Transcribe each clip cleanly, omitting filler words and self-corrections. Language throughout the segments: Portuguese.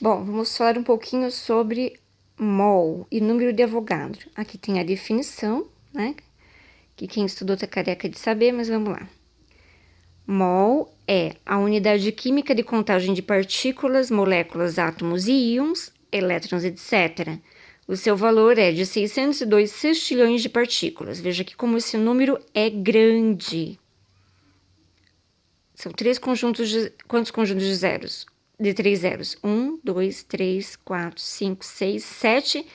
Bom, vamos falar um pouquinho sobre mol e número de Avogadro. Aqui tem a definição, né? Que quem estudou tá careca de saber, mas vamos lá. Mol é a unidade química de contagem de partículas, moléculas, átomos e íons, elétrons, etc. O seu valor é de 602 sextilhões de partículas. Veja aqui como esse número é grande. São três conjuntos de... Quantos conjuntos de zeros? De 3 zeros. 1, 2, 3, 4, 5, 6, 7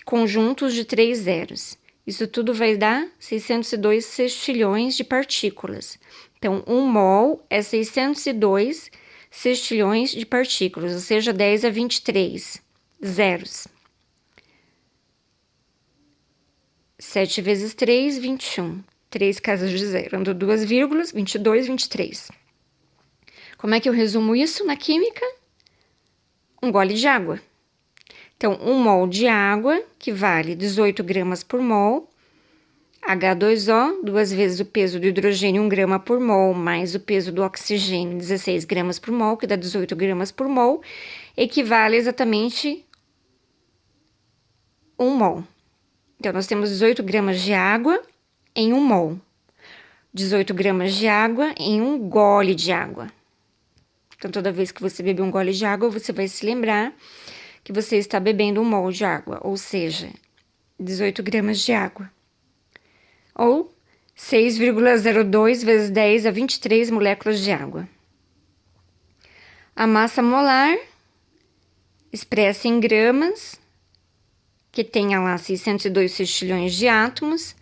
conjuntos de 3 zeros. Isso tudo vai dar 602 sextilhões de partículas. Então, 1 mol é 602 sextilhões de partículas, ou seja, 10 a 23 zeros. 7 vezes 3, 21. 3 casas de zero. Andou 2 vírgulas, 22, 23. Como é que eu resumo isso na química? Um gole de água. Então, 1 mol de água, que vale 18 gramas por mol, H2O, 2 vezes o peso do hidrogênio, 1 grama por mol, mais o peso do oxigênio, 16 gramas por mol, que dá 18 gramas por mol, equivale exatamente 1 mol. Então, nós temos 18 gramas de água em 1 mol. 18 gramas de água em 1 gole de água. Então, toda vez que você beber um gole de água, você vai se lembrar que você está bebendo 1 mol de água, ou seja, 18 gramas de água. Ou 6,02 vezes 10 a 23 moléculas de água. A massa molar, expressa em gramas, que tenha lá 602 sextilhões de átomos,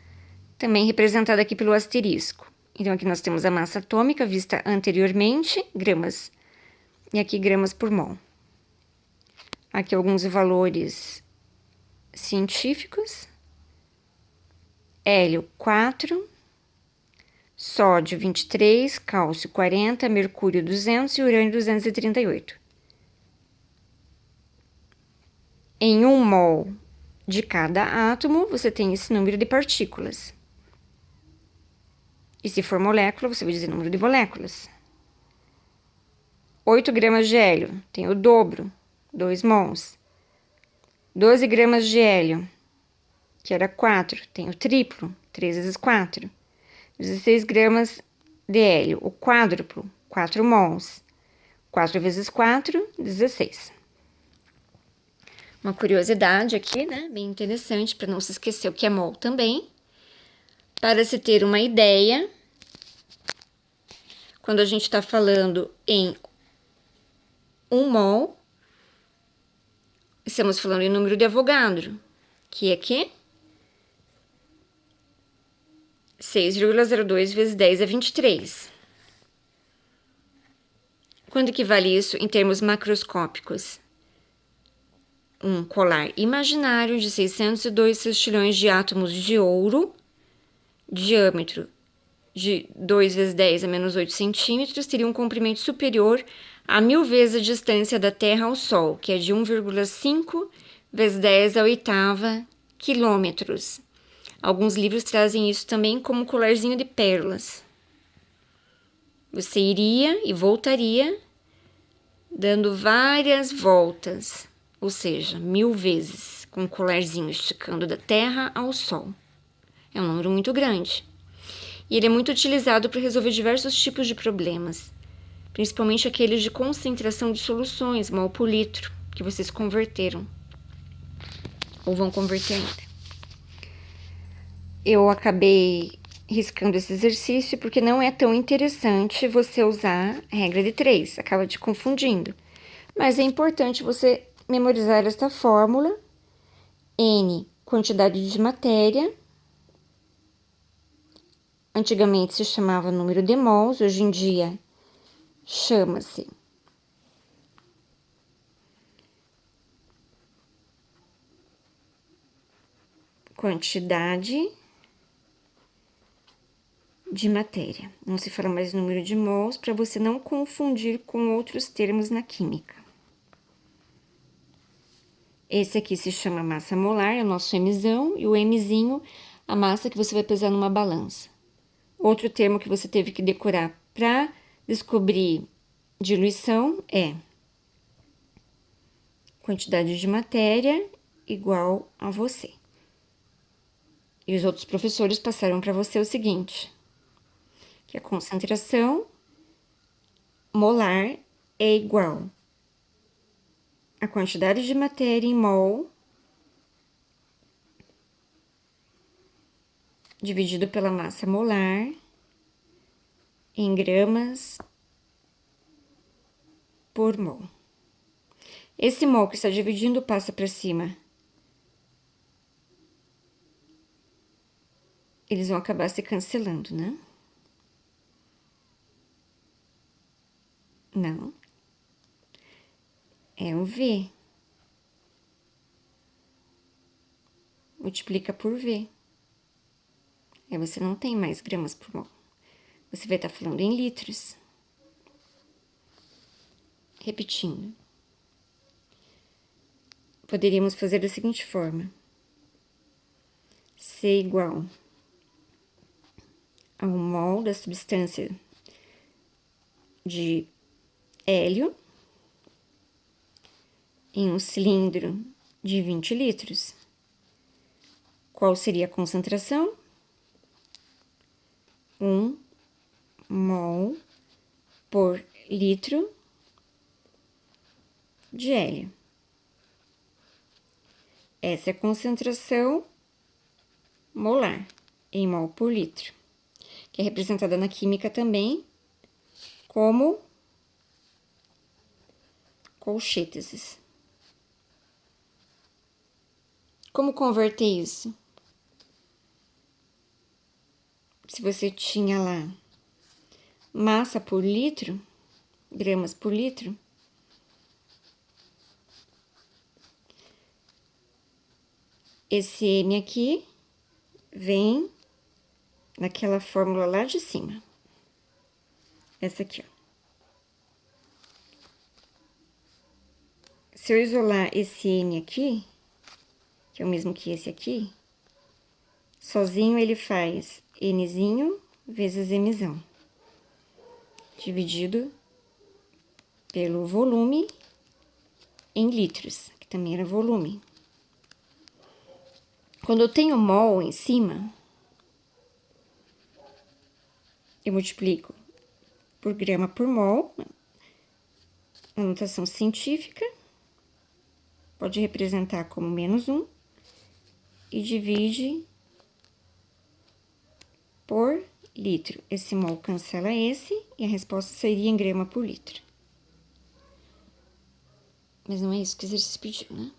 também representada aqui pelo asterisco. Então, aqui nós temos a massa atômica, vista anteriormente, gramas, e aqui gramas por mol. Aqui alguns valores científicos. Hélio, 4. Sódio, 23. Cálcio, 40. Mercúrio, 200. E urânio, 238. Em 1 mol de cada átomo, você tem esse número de partículas. E se for molécula, você vai dizer número de moléculas. 8 gramas de hélio, tem o dobro, 2 mols. 12 gramas de hélio, que era 4, tem o triplo, 3 vezes 4. 16 gramas de hélio, o quádruplo, 4 mols. 4 vezes 4, 16. Uma curiosidade aqui, né? Bem interessante, para não se esquecer o que é mol também. Para se ter uma ideia, quando a gente está falando em 1 mol, estamos falando em número de Avogadro, que é que? 6,02 vezes 10 a 23. Quanto equivale isso em termos macroscópicos? Um colar imaginário de 602 sextilhões de átomos de ouro, diâmetro de 2 vezes 10 a menos 8 centímetros, teria um comprimento superior a 1000 vezes a distância da Terra ao Sol, que é de 1,5 vezes 10 a oitava quilômetros. Alguns livros trazem isso também como colarzinho de pérolas. Você iria e voltaria dando várias voltas, ou seja, 1000 vezes, com um colarzinho esticando da Terra ao Sol. É um número muito grande. E ele é muito utilizado para resolver diversos tipos de problemas, principalmente aqueles de concentração de soluções, mol por litro, que vocês converteram, ou vão converter ainda. Eu acabei riscando esse exercício porque não é tão interessante você usar a regra de 3, acaba te confundindo. Mas é importante você memorizar esta fórmula. N, quantidade de matéria. Antigamente se chamava número de mols, hoje em dia chama-se quantidade de matéria. Não se fala mais número de mols para você não confundir com outros termos na química. Esse aqui se chama massa molar, é o nosso Mzão, e o Mzinho, a massa que você vai pesar numa balança. Outro termo que você teve que decorar para descobrir diluição é quantidade de matéria igual a você. E os outros professores passaram para você o seguinte, que a concentração molar é igual a quantidade de matéria em mol dividido pela massa molar em gramas por mol. Esse mol que está dividindo passa para cima. Eles vão acabar se cancelando, né? Não. É um V. Multiplica por V. Aí você não tem mais gramas por mol. Você vai estar falando em litros. Repetindo. Poderíamos fazer da seguinte forma. C igual a 1 mol da substância de hélio em um cilindro de 20 litros. Qual seria a concentração? 1 mol por litro de hélio. Essa é a concentração molar em mol por litro, que é representada na química também como colchetes. Como converter isso? Se você tinha lá massa por litro, gramas por litro, esse M aqui vem naquela fórmula lá de cima. Essa aqui, ó. Se eu isolar esse M aqui, que é o mesmo que esse aqui, sozinho ele faz Nzinho vezes Mzão, dividido pelo volume em litros, que também era volume. Quando eu tenho mol em cima, eu multiplico por grama por mol, a notação científica, pode representar como -1, e divide por litro. Esse mol cancela esse, e a resposta seria em grama por litro. Mas não é isso que o exercício pediu, né?